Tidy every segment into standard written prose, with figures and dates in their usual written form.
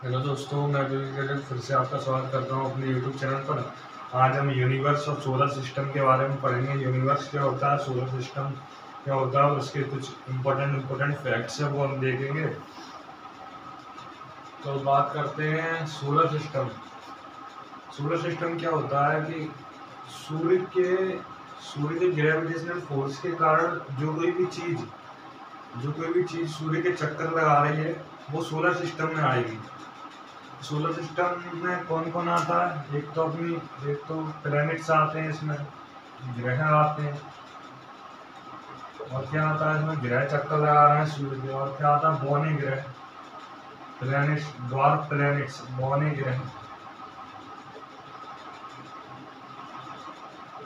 Hello दोस्तों, मैं फिर से आपका स्वागत करता हूँ अपने यूट्यूब चैनल पर। आज हम यूनिवर्स और सोलर सिस्टम के बारे में पढ़ेंगे। यूनिवर्स क्या होता है, सोलर सिस्टम क्या होता है, उसके कुछ इम्पोर्टेंट फैक्ट्स हैं वो हम देखेंगे। तो बात करते हैं सोलर सिस्टम। सोलर सिस्टम क्या होता है कि सूर्य के ग्रेविटेशनल फोर्स के कारण जो कोई भी चीज़ सूर्य के चक्कर लगा रही है वो सोलर सिस्टम में आएगी। सोलर सिस्टम में कौन कौन आता है? एक तो प्लैनेट्स आते हैं, इसमें ग्रह आते हैं। और क्या आता है इसमें? ग्रह चक्कर लगा रहे हैं सूर्य के। और क्या आता है? बौने ग्रह, प्लैनेट्स, ड्वार्फ प्लैनेट्स, बौने ग्रह,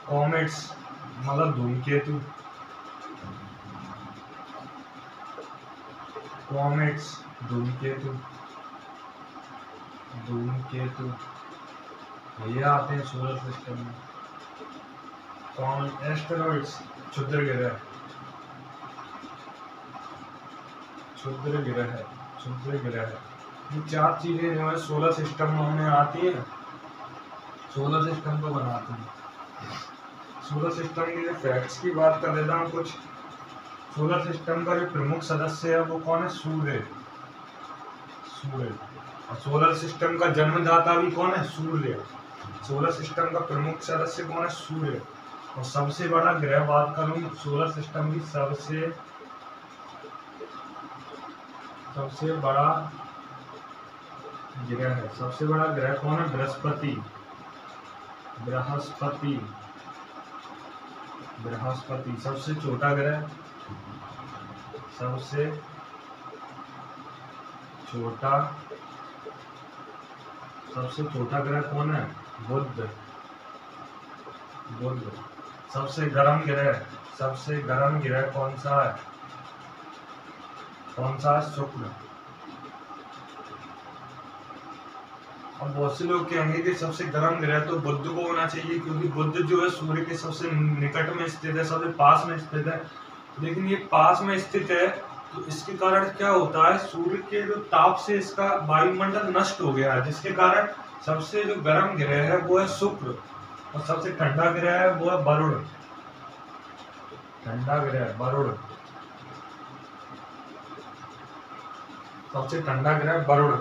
कॉमेट्स मतलब धूमकेतु, कॉमेट्स, धूमकेतु, ये आते हैं सोलर सिस्टम में। कौन? एस्टेरॉइड्स, क्षुद्र ग्रह, ये चार चीजें जो है सोलर सिस्टम में आती है, सोलर सिस्टम को बनाती हैं। सोलर सिस्टम के फैक्ट्स की बात कर लेता हूँ कुछ। सोलर सिस्टम का जो प्रमुख सदस्य है वो कौन है? सूर्य। और सोलर सिस्टम का जन्मदाता भी कौन है? सूर्य। सोलर सिस्टम का प्रमुख सदस्य कौन है? सूर्य। और सबसे बड़ा ग्रह, बात करूं सोलर सिस्टम की, सबसे बड़ा ग्रह कौन है? बृहस्पति। सबसे छोटा ग्रह, सबसे छोटा ग्रह कौन है? बुध। सबसे गर्म ग्रह कौन सा है? शुक्र। अब बहुत से लोग कहेंगे कि सबसे गर्म ग्रह तो बुध को होना चाहिए, क्योंकि बुध जो है सूर्य के सबसे निकट में स्थित है, सबसे पास में स्थित है। लेकिन ये पास में स्थित है तो इसके कारण क्या होता है? सूर्य के जो ताप से इसका वायुमंडल नष्ट हो गया है, जिसके कारण सबसे जो गर्म ग्रह है वो है शुक्र। और सबसे ठंडा ग्रह है वो है वरुण। सबसे ठंडा ग्रह वरुण।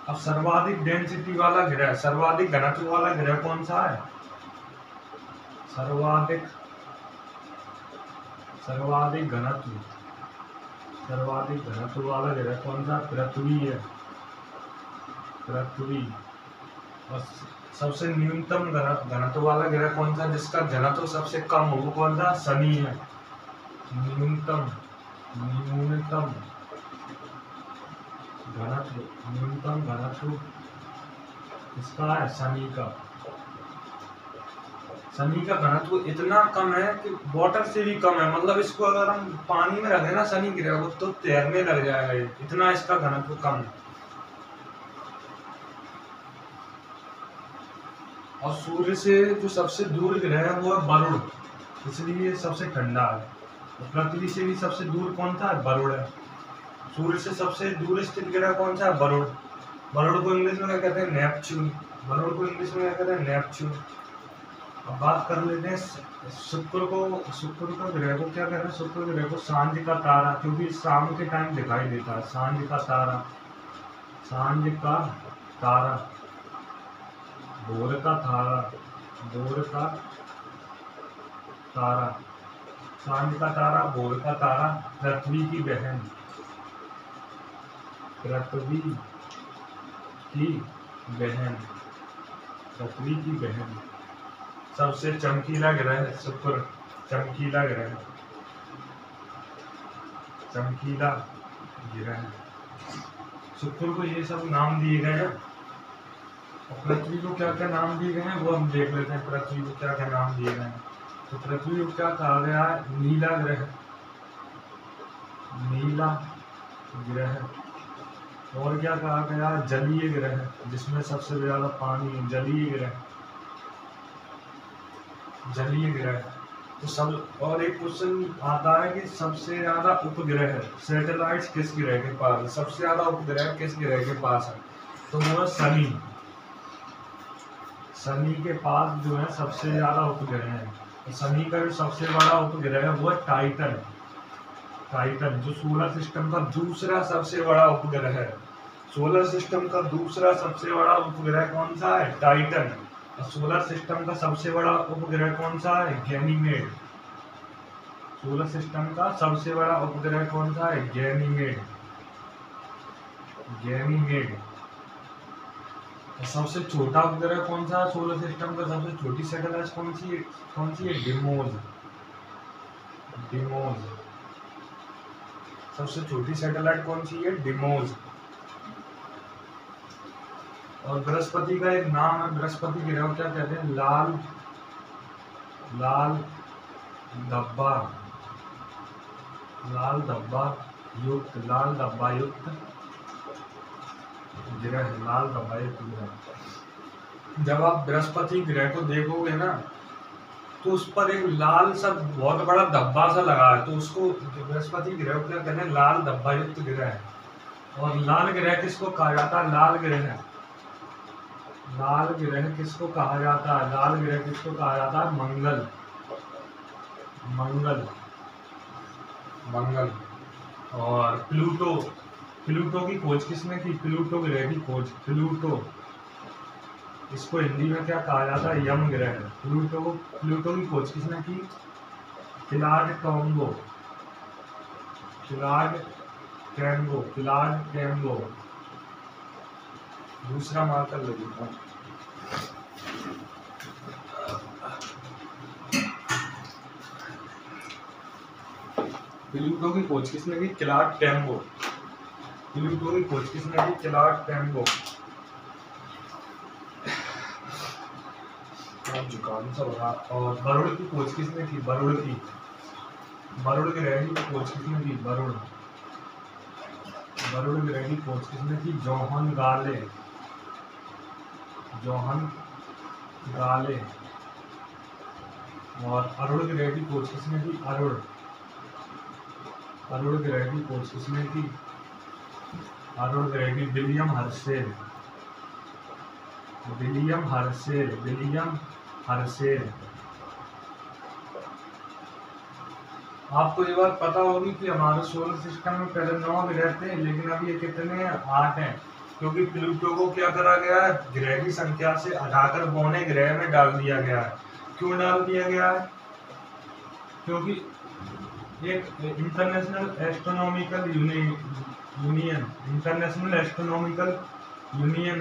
अब सर्वाधिक डेंसिटी वाला ग्रह, सर्वाधिक घनत्व वाला ग्रह कौन सा है? सर्वाधिक घनत्व वाला ग्रह कौन सा? पृथ्वी है। और सबसे न्यूनतम घनत्व वाला ग्रह कौन सा, जिसका घनत्व सबसे कम हो, वो कौन सा? शनि है। न्यूनतम घनत्व इसका है शनि का घनत्व इतना कम है कि वाटर से भी कम है। मतलब इसको अगर हम पानी में रखें ना शनि ग्रह को, तो तैरने लग जाएगा, इतना इसका घनत्व कम है। और सूर्य से जो सबसे दूर ग्रह है वो है वरुण, इसलिए सबसे ठंडा है। पृथ्वी से भी सबसे दूर कौन सा है? वरुण है। सूर्य से सबसे दूर स्थित ग्रह कौन सा है? वरुण। वरुण को इंग्लिश में क्या कहते हैं? नेपच्यून। अब बात कर लेते हैं शुक्र का ग्रह को क्या कहते हैं? शुक्र ग्रह को सांझ का तारा, क्योंकि शाम के टाइम दिखाई देता है। सांझ का तारा, भोर का तारा, पृथ्वी की बहन। सबसे चमकीला ग्रह है शुक्र। शुक्र को ये सब नाम दिए गए हैं। और पृथ्वी को क्या क्या नाम दिए गए हैं वो हम देख लेते हैं। पृथ्वी को क्या क्या नाम दिए गए हैं? तो पृथ्वी को क्या कहा गया है? नीला ग्रह। और क्या कहा गया? जलीय ग्रह, जिसमें सबसे ज्यादा पानी है। जलीय ग्रह। तो सब और एक क्वेश्चन आता है कि सबसे ज्यादा उपग्रह सैटेलाइट्स किस ग्रह के पास है, सबसे ज्यादा उपग्रह किस ग्रह के पास है, तो वो है शनि। शनि के पास जो है सबसे ज्यादा उपग्रह है। तो शनि का जो सबसे बड़ा उपग्रह है वो है टाइटन। टाइटन जो सोलर सिस्टम का दूसरा सबसे बड़ा उपग्रह है। सोलर सिस्टम का दूसरा सबसे बड़ा उपग्रह कौन सा है, टाइटन। सोलर सिस्टम का सबसे बड़ा उपग्रह कौन सा है, गैनीमेड। सोलर सिस्टम का सबसे बड़ा उपग्रह कौन सा है, गैनीमेड। गैनीमेड। सबसे छोटा उपग्रह कौन सा है सोलर सिस्टम का, सबसे छोटी सैटेलाइट कौन सी है, डिमोज। डिमोज सबसे छोटी सैटेलाइट कौन सी है, डिमोज। और बृहस्पति का एक नाम है, बृहस्पति ग्रह को क्या कहते हैं, लाल धब्बा युक्त ग्रह, लाल धब्बा युक्त ग्रह। जब आप बृहस्पति ग्रह को देखोगे ना तो उस पर एक लाल सा बहुत बड़ा धब्बा सा लगा है, तो उसको बृहस्पति ग्रह को क्या कहते हैं, लाल धब्बा युक्त ग्रह। और लाल ग्रह किसको कहा जाता है, लाल ग्रह किसको कहा जाता है, लाल ग्रह किसको कहा जाता है, मंगल। और प्लूटो की खोज किसने की, प्लूटो ग्रह की खोज, प्लूटो इसको हिंदी में क्या कहा जाता है, यम ग्रह। प्लूटो की खोज किसने की, क्लाड कैम्बो। दूसरा मार्कर लगेगा। प्लूटो की खोज किसने की, क्लाड कैम्बो। जुकाम सा हो रहा। और वरुण की खोज किसने की, वरुण ग्रह की खोज किसने की, वरुण ग्रह की खोज किसने की, जोहन गाले। और अरुण ग्रह की खोज किसने की, अरुण ग्रह की खोज किसने की, विलियम हर्शेल। आपको ये बात पता होगी कि हमारे सोलर सिस्टम में पहले 9 ग्रह थे, लेकिन अब ये कितने हैं, 8 हैं। क्योंकि प्लूटो को क्या करा गया है, ग्रह की संख्या से हटाकर बौने ग्रह में डाल दिया गया है। क्यों डाल दिया गया है, क्योंकि एक इंटरनेशनल एस्ट्रोनॉमिकल यूनियन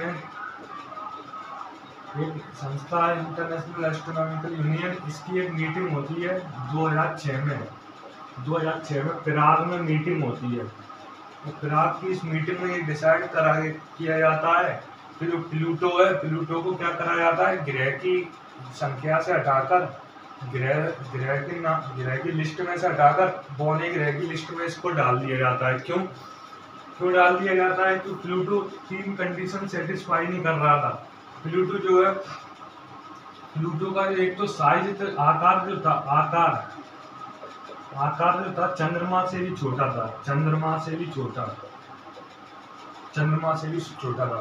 है, एक संस्था है इंटरनेशनल एस्ट्रोनॉमिकल यूनियन। इसकी एक मीटिंग होती है 2006 में प्राग में मीटिंग होती है। तो प्राग की इस मीटिंग में ये डिसाइड किया जाता है कि जो प्लूटो है, प्लूटो को क्या करा जाता है, ग्रह की संख्या से हटाकर ग्रह की लिस्ट में से हटाकर बौने ग्रह की लिस्ट में इसको डाल दिया जाता है। क्यों डाल दिया जाता है, कि प्लूटो 3 कंडीशन सेटिस्फाई नहीं कर रहा था। प्लूटो जो है, प्लूटो का एक तो साइज, आकार जो था चंद्रमा से भी छोटा था,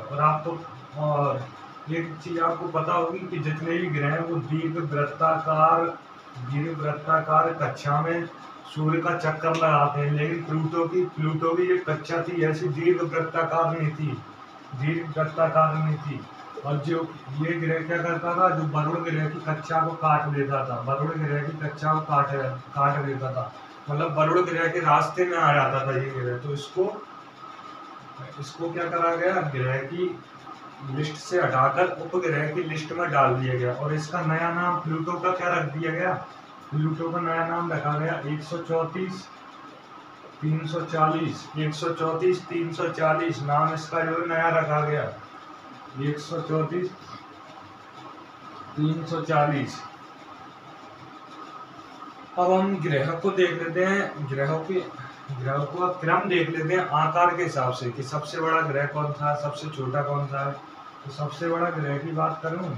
और आपको और एक चीज आपको पता होगी कि जितने भी ग्रह हैं वो दीर्घ वृत्ताकार कक्षा में सूर्य का चक्कर लगाते हैं, लेकिन प्लूटो की जो कक्षा थी ऐसी दीर्घ वृत्ताकार नहीं थी। और जो ये ग्रह क्या करता था, जो वरुण ग्रह की कक्षा को काट देता था, मतलब वरुण ग्रह के रास्ते में आ जाता था ये ग्रह। तो इसको क्या करा गया, ग्रह की लिस्ट से हटाकर उपग्रह की लिस्ट में डाल दिया गया। और इसका नया नाम प्लूटो का क्या रख दिया गया, प्लूटो का नया नाम रखा गया 134-340 नाम इसका जो नया रखा गया 134-340। अब हम ग्रह को देख लेते हैं, ग्रहों का क्रम देख लेते हैं आकार के हिसाब से कि सबसे बड़ा ग्रह कौन सा है, सबसे छोटा कौन सा है। तो सबसे बड़ा ग्रह की बात करूं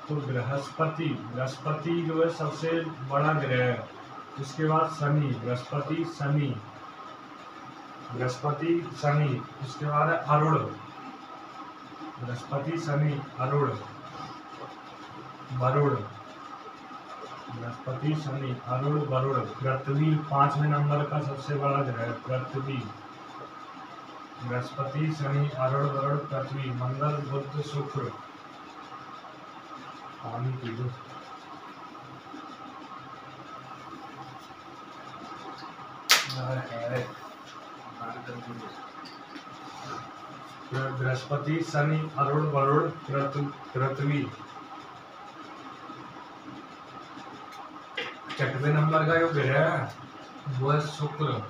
तो बृहस्पति जो है सबसे बड़ा ग्रह है। उसके बाद शनि, बृहस्पति शनि, उसके बाद है अरुण, बृहस्पति शनि अरुण, वरुण, बृहस्पति शनि अरुण वरुण। पृथ्वी 5वें नंबर का सबसे बड़ा ग्रह है, पृथ्वी, बृहस्पति शनि अरुण वरुण पृथ्वी। मंगल बुध शुक्र, पानी पी लो। बृहस्पति शनि अरुण वरुण पृथ्वी। 6वें नंबर का जो ग्रह है वो है शुक्र,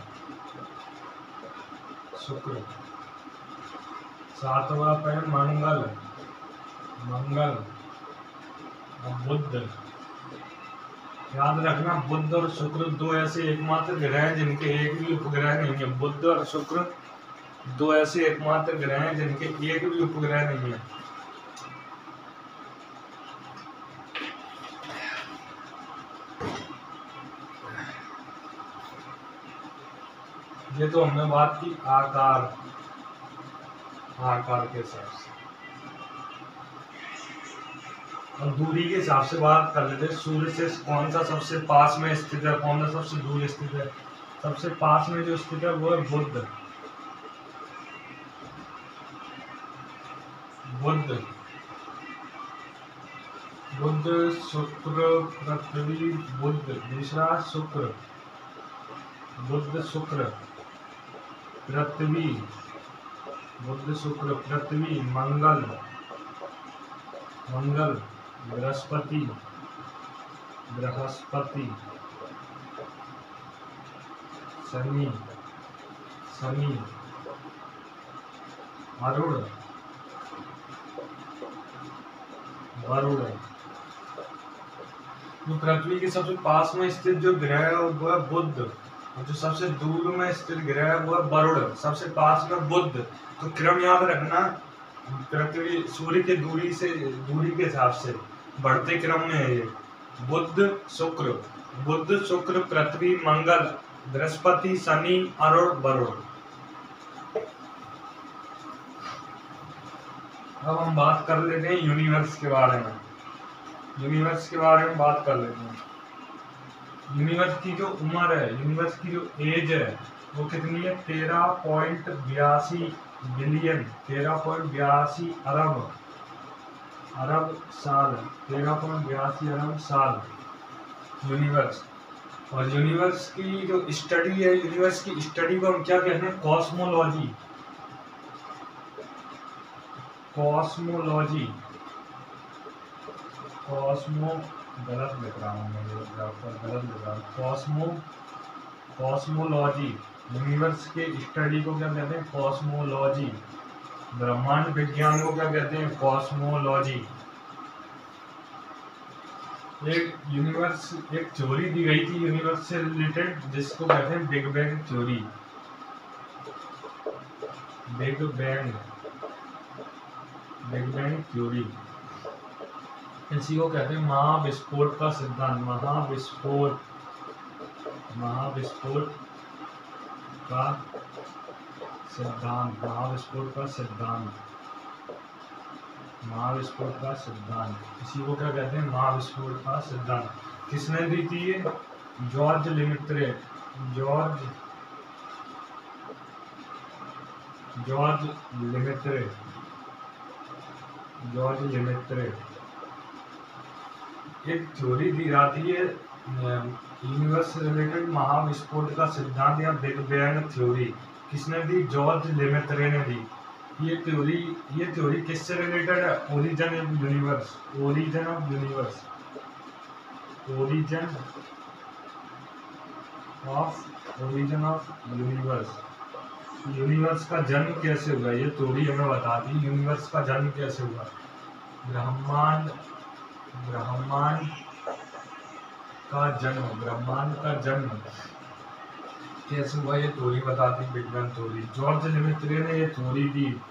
7वां पे मंगल और बुध। याद रखना बुध और शुक्र दो ऐसे एकमात्र ग्रह हैं जिनके एक भी उपग्रह नहीं है। बुध और शुक्र दो ऐसे एकमात्र ग्रह हैं जिनके एक भी उपग्रह नहीं है। ये तो हमने बात की आकार के हिसाब से, और दूरी के हिसाब से बात कर लेते हैं। सूर्य से कौन सा सबसे पास में स्थित है, कौन सा सबसे दूर स्थित है। सबसे पास में जो स्थित है वो है बुध, शुक्र पृथ्वी बुध। दूसरा शुक्र, बुध शुक्र पृथ्वी, बुध शुक्र पृथ्वी। मंगल बृहस्पति, शनि अरुण वरुण। जो पृथ्वी के सबसे पास में स्थित जो ग्रह है वो है बुध, और जो सबसे दूर में स्थित ग्रह है वो है वरुण। सबसे पास में बुध। तो क्रम याद रखना, पृथ्वी सूर्य के दूरी के हिसाब से बढ़ते क्रम में है ये। बुध शुक्र पृथ्वी मंगल बृहस्पति शनि अरुण वरुण। अब हम बात कर लेते हैं यूनिवर्स के बारे में। बात कर लेते हैं। यूनिवर्स की जो उम्र है, यूनिवर्स की जो एज है वो कितनी है? 13.82 बिलियन, 13.82 अरब साल, 13.82 अरब साल यूनिवर्स। और यूनिवर्स की जो स्टडी है, यूनिवर्स की स्टडी को हम क्या कहते हैं? कॉस्मोलॉजी। गलत लिख रहा हूँ कॉस्मोलॉजी। यूनिवर्स के स्टडी को क्या कहते हैं? कॉस्मोलॉजी। ब्रह्मांड विज्ञान को क्या कहते हैं? कॉस्मोलॉजी। एक थ्योरी दी गई थी यूनिवर्स से रिलेटेड जिसको कहते हैं big bang theory. Big bang theory, इसी को कहते हैं महाविस्फोट का सिद्धांत। महाविस्फोट का सिद्धांत, इसी को क्या कहते हैं? महाविस्फोट का सिद्धांत। किसने दी थी ये? George Lemaître. एक थ्योरी दी जाती है यूनिवर्स से रिलेटेड, महाविस्फोट का सिद्धांत या बिग बैंग थ्योरी। किसने दी? जॉर्ज लेमेत्रे ने दी। ये थ्योरी किससे रिलेटेड है? Origin of universe. यूनिवर्स का जन्म कैसे हुआ? ये थ्योरी हमें बताती है यूनिवर्स का जन्म कैसे हुआ। ब्रह्मांड का जन्म कैसे हुआ, ये थ्योरी बताती है big bang theory. George Lemaître ने ये थ्योरी दी।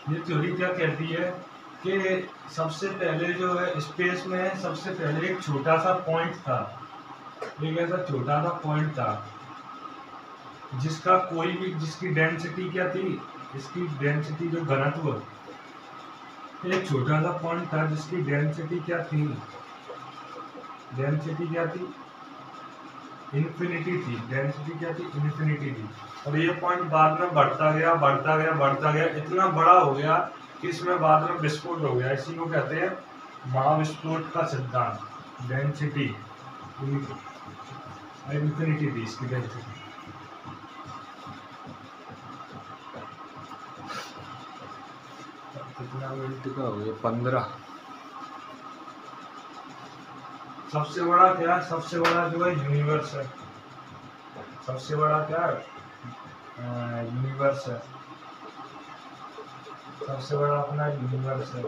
ये थ्योरी क्या कहती है कि सबसे पहले जो है स्पेस में सबसे पहले एक छोटा सा पॉइंट था, एक ऐसा छोटा सा पॉइंट था जिसका कोई भी, जिसकी डेंसिटी क्या थी, इसकी डेंसिटी जो घनत्व, एक छोटा सा पॉइंट था जिसकी डेंसिटी क्या थी, डेंसिटी क्या थी, इन्फिनिटी थी, डेंसिटी क्या थी, इन्फिनिटी थी। और ये पॉइंट बाद में बढ़ता गया बढ़ता गया बढ़ता गया, इतना बड़ा हो गया कि इसमें बाद में विस्फोट हो गया। इसी को कहते हैं महाविस्फोट का सिद्धांत। डेंसिटी इन्फिनिटी थी इसकी डेंसिटी। कितना मिनट का हो गया? 15। सबसे बड़ा क्या है, सबसे बड़ा जो है यूनिवर्स है, सबसे बड़ा क्या है, यूनिवर्स है, सबसे बड़ा अपना यूनिवर्स है।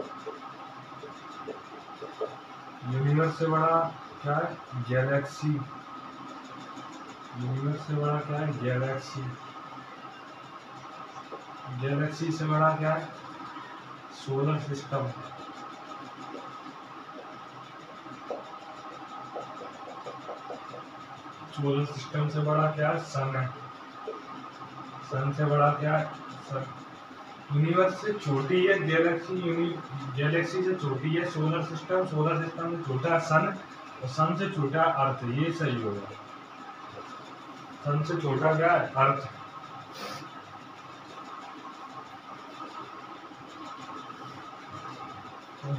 यूनिवर्स से बड़ा क्या है, गैलेक्सी। यूनिवर्स से बड़ा क्या है, गैलेक्सी। गैलेक्सी से बड़ा क्या है, सोलर सिस्टम। सोलर सिस्टम से बड़ा क्या है, सन है। सन से बड़ा क्या है, सन। यूनिवर्स से छोटी है गैलेक्सी, गैलेक्सी से छोटी है सोलर सिस्टम, सोलर सिस्टम से छोटा है सन, और सन से छोटा है अर्थ। ये सही होगा। सन से छोटा क्या है, अर्थ।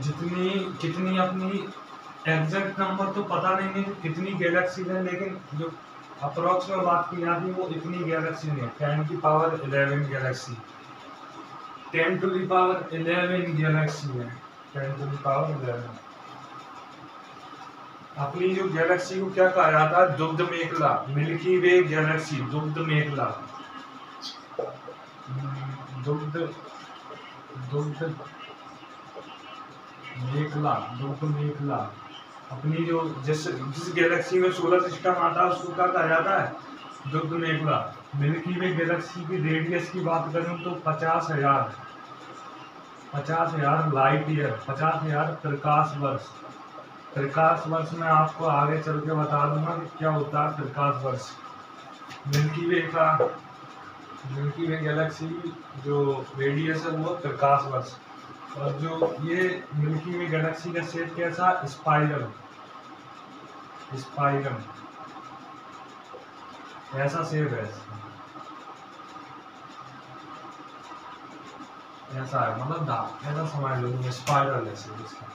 जितनी कितनी अपनी एग्जैक्ट नंबर तो पता नहीं है कितनी गैलेक्सी है, लेकिन जो अप्रोक्स में बात की जाती है वो इतनी गैलेक्सी है, 10⁻11 गैलेक्सी, 10⁻11 गैलेक्सी है, 10⁻11। अपनी जो गैलेक्सी को क्या कहा जाता है, दुग्ध मेखला, मिल्की वे गैलेक्सी, दुग्ध मेखला, दुग्ध दुग्ध मेखला, दुग्ध मेखला। अपनी जो जिस जिस गैलेक्सी में सोलर सिस्टम आता है उसको क्या कहा जाता है, दुग्ध मेखला। मिल्की वे गैलेक्सी की रेडियस की बात करूं तो 50,000 लाइट ईयर, 50,000 प्रकाश वर्ष। प्रकाश वर्ष में आपको आगे चल के बता दूंगा कि क्या होता है प्रकाश वर्ष। मिल्की वे गैलेक्सी जो रेडियस है वो प्रकाश वर्ष। और जो ये मिल्की वे गैलेक्सी का शेप कैसा, स्पाइरल, स्पाइरल ऐसा शेप है, ऐसा है, मतलब ऐसा समझ लो, स्पाइरल है शेप इसका।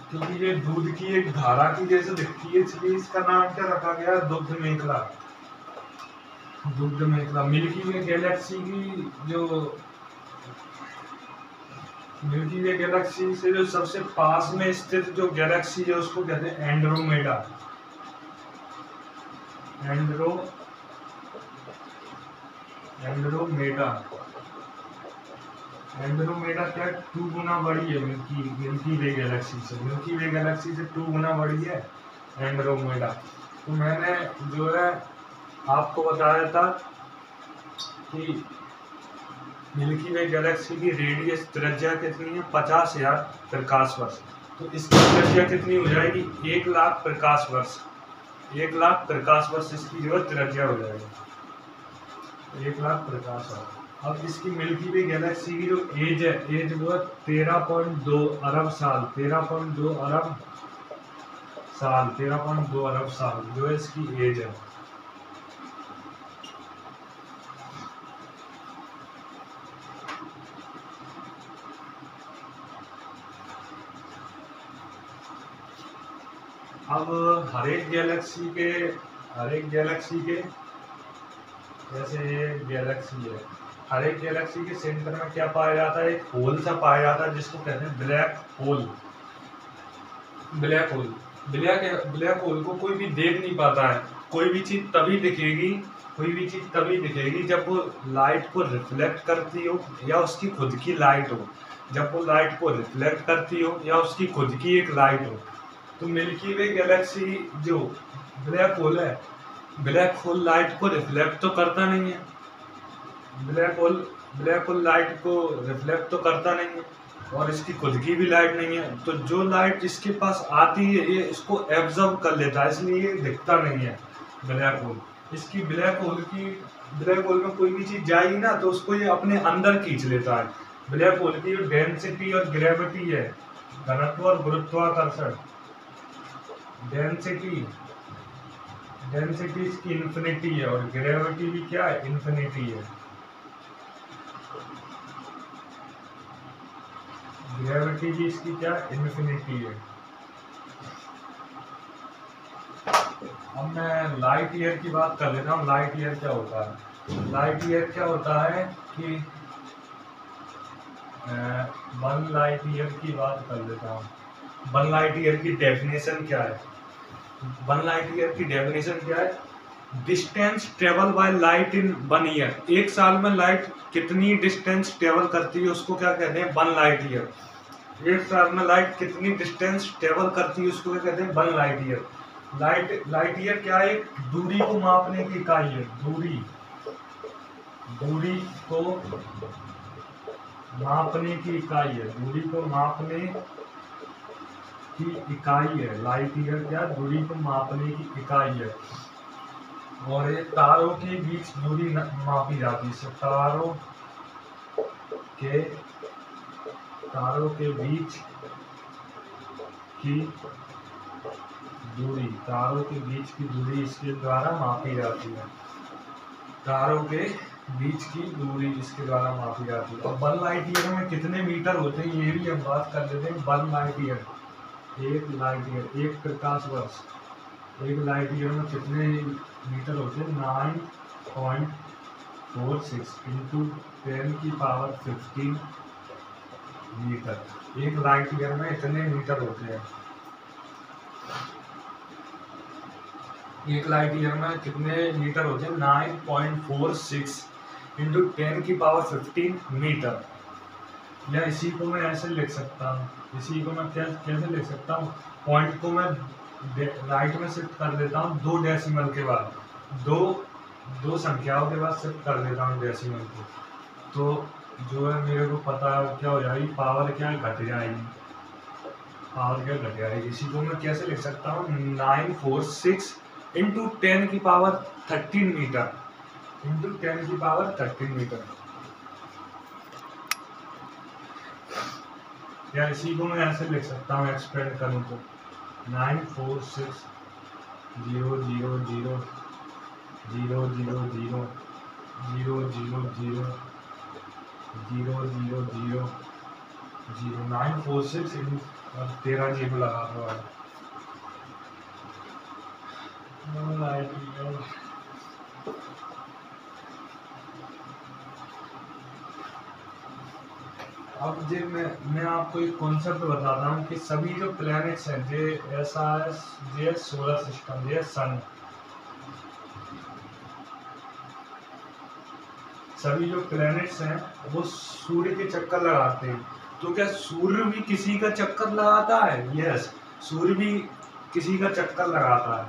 क्योंकि ये दूध की एक धारा की जैसे दिखती है, इसलिए इसका नाम क्या रखा गया, दुग्ध मेखला, दुग्ध मेखला। मिल्की वे गैलेक्सी की जो मिल्की वे गैलेक्सी से जो सबसे पास में स्थित जो गैलेक्सी है उसको कहते हैं एंड्रोमेडा। एंड्रोमेडा एंड्रोमेडा क्या 2 गुना बड़ी है मिल्की वे गैलेक्सी से, मिल्की वे गैलेक्सी से 2 गुना बड़ी है एंड्रोमेडा। तो मैंने जो है आपको बताया था कि मिल्की वे गैलेक्सी की रेडियस त्रिज्या कितनी है, 50,000 प्रकाश वर्ष। तो इसकी त्रिज्या कितनी हो जाएगी, 1,00,000 प्रकाश वर्ष। 1,00,000 प्रकाश वर्ष इसकी जो है त्रिज्या हो जाएगी, 1,00,000 प्रकाश वर्ष। अब इसकी मिल्की वे गैलेक्सी की जो एज है, एज वो है 13.2 अरब साल, 13.2 अरब साल, 13.2 अरब साल जो है इसकी एज है। अब हर एक गैलेक्सी के जैसे ये गैलेक्सी है, हर एक गैलेक्सी के सेंटर में क्या पाया जाता है, एक होल सा पाया जाता है जिसको कहते हैं black hole. Black hole, black hole को कोई भी देख नहीं पाता है। कोई भी चीज तभी दिखेगी जब वो लाइट को रिफ्लेक्ट करती हो या उसकी खुद की लाइट हो, जब वो लाइट को रिफ्लेक्ट करती हो या उसकी खुद की एक लाइट हो। तो मिल्की वे गैलेक्सी जो ब्लैक होल है, ब्लैक होल लाइट को रिफ्लेक्ट तो करता नहीं है, ब्लैक होल लाइट को रिफ्लेक्ट तो करता नहीं है और इसकी खुद की भी लाइट नहीं है, तो जो लाइट इसके पास आती है ये इसको एब्जॉर्ब कर लेता है, इसलिए ये दिखता नहीं है ब्लैक होल। इसकी ब्लैक होल में कोई भी चीज जाएगी ना तो उसको ये अपने अंदर खींच लेता है। ब्लैक होल की जो डेंसिटी और ग्रेविटी है, घनत्व और गुरुत्वाकर्षण, डेंसिटी इसकी इन्फिनिटी है और ग्रेविटी भी क्या है, इन्फिनिटी है। ग्रेविटी भी इसकी क्या, इन्फिनिटी है। अब मैं लाइट ईयर की बात कर लेता हूँ। लाइट ईयर क्या होता है? लाइट ईयर क्या होता है कि 1 लाइट ईयर की बात कर लेता हूँ। 1 लाइट ईयर की डेफिनेशन क्या है? 1 लाइट ईयर की डेफिनेशन क्या है? Distance travel by light in 1 year. एक साल में लाइट कितनी डिस्टेंस ट्रेवल करती है उसको क्या कहते हैं, 1 लाइट ईयर। एक साल में लाइट कितनी डिस्टेंस ट्रेवल करती है उसको क्या कहते हैं, 1 लाइट ईयर। लाइट ईयर क्या है? दूरी को मापने की इकाई है। दूरी को मापने की इकाई है। दूरी को मापने की इकाई है। लाइट ईयर क्या? दूरी को मापने की इकाई है। और ये तारों के बीच दूरी मापी जाती है। तारों के बीच की दूरी इसके द्वारा मापी जाती है। तारों के बीच की दूरी इसके द्वारा मापी जाती है। और 1 लाइट ईयर में कितने मीटर होते हैं ये भी हम बात कर लेते हैं। 1 लाइट ईयर, एक प्रकाश वर्ष। 1 लाइट ईयर में कितने मीटर होते हैं? 9.46 इंटू 10⁻15 मीटर। 1 लाइट ईयर में इतने मीटर होते हैं। 1 लाइट ईयर में कितने मीटर होते हैं? 9.46 इंटू 10⁻15 मीटर। या इसी को मैं ऐसे लिख सकता हूँ। इसी को मैं कैसे लिख सकता हूँ? पॉइंट को मैं राइट में शिफ्ट कर देता हूँ 2 डेसिमल के बाद, दो संख्याओं के बाद शिफ्ट कर देता हूँ डेसिमल को, तो जो है मेरे को पता क्या हो जाएगी, पावर क्या घट जाएगी। इसी को मैं कैसे लिख सकता हूँ? 946 इंटू 10⁻13 मीटर, इंटू 10⁻13 मीटर। या इसी को मैं ऐसे लिख सकता हूँ, एक्सपेंड करूँ तो 946 और 13 जीरो लगा दो। अब जो मैं आपको एक कॉन्सेप्ट बताता हूँ कि सभी जो प्लैनेट्स हैं, जे सोलर सिस्टम, जे सन, सभी जो प्लैनेट्स हैं वो सूर्य के चक्कर लगाते हैं। तो क्या सूर्य भी किसी का चक्कर लगाता है? यस, सूर्य भी किसी का चक्कर लगाता है।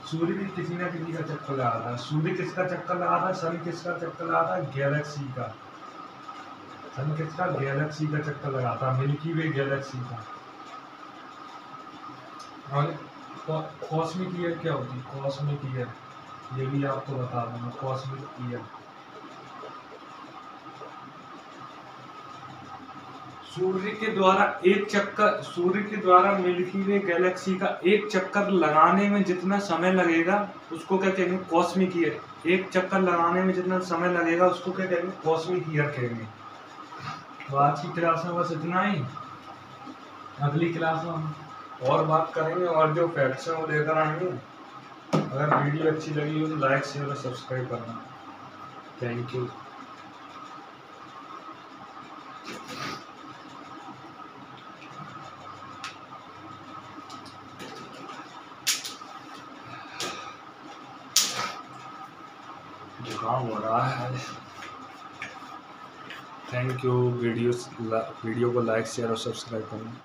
सूर्य भी किसी न किसी का चक्कर लगाता है। सूर्य किसका चक्कर लगाता है? सन किसका चक्कर लगाता है? गैलेक्सी का। सन किसका? गैलेक्सी का चक्कर लगाता है, मिल्की वे गैलेक्सी का। और कॉस्मिक ईयर क्या होती है? कॉस्मिक ईयर ये भी आपको बता दूंगा। कॉस्मिक ईयर सूर्य के द्वारा मिल्की वे गैलेक्सी का एक चक्कर लगाने में जितना समय लगेगा उसको क्या कहेंगे? Cosmic year. एक चक्कर लगाने में जितना समय लगेगा उसको क्या कहेंगे? कॉस्मिक ईयर कहेंगे। तो आज की क्लास में बस इतना ही। अगली क्लास में हम और बात करेंगे और जो फैक्ट्स हैं वो लेकर आएंगे। अगर वीडियो अच्छी लगी हो तो लाइक, शेयर और सब्सक्राइब करना। Thank you. जुकाम हो रहा है। Thank you. वीडियो को लाइक, शेयर और सब्सक्राइब करना।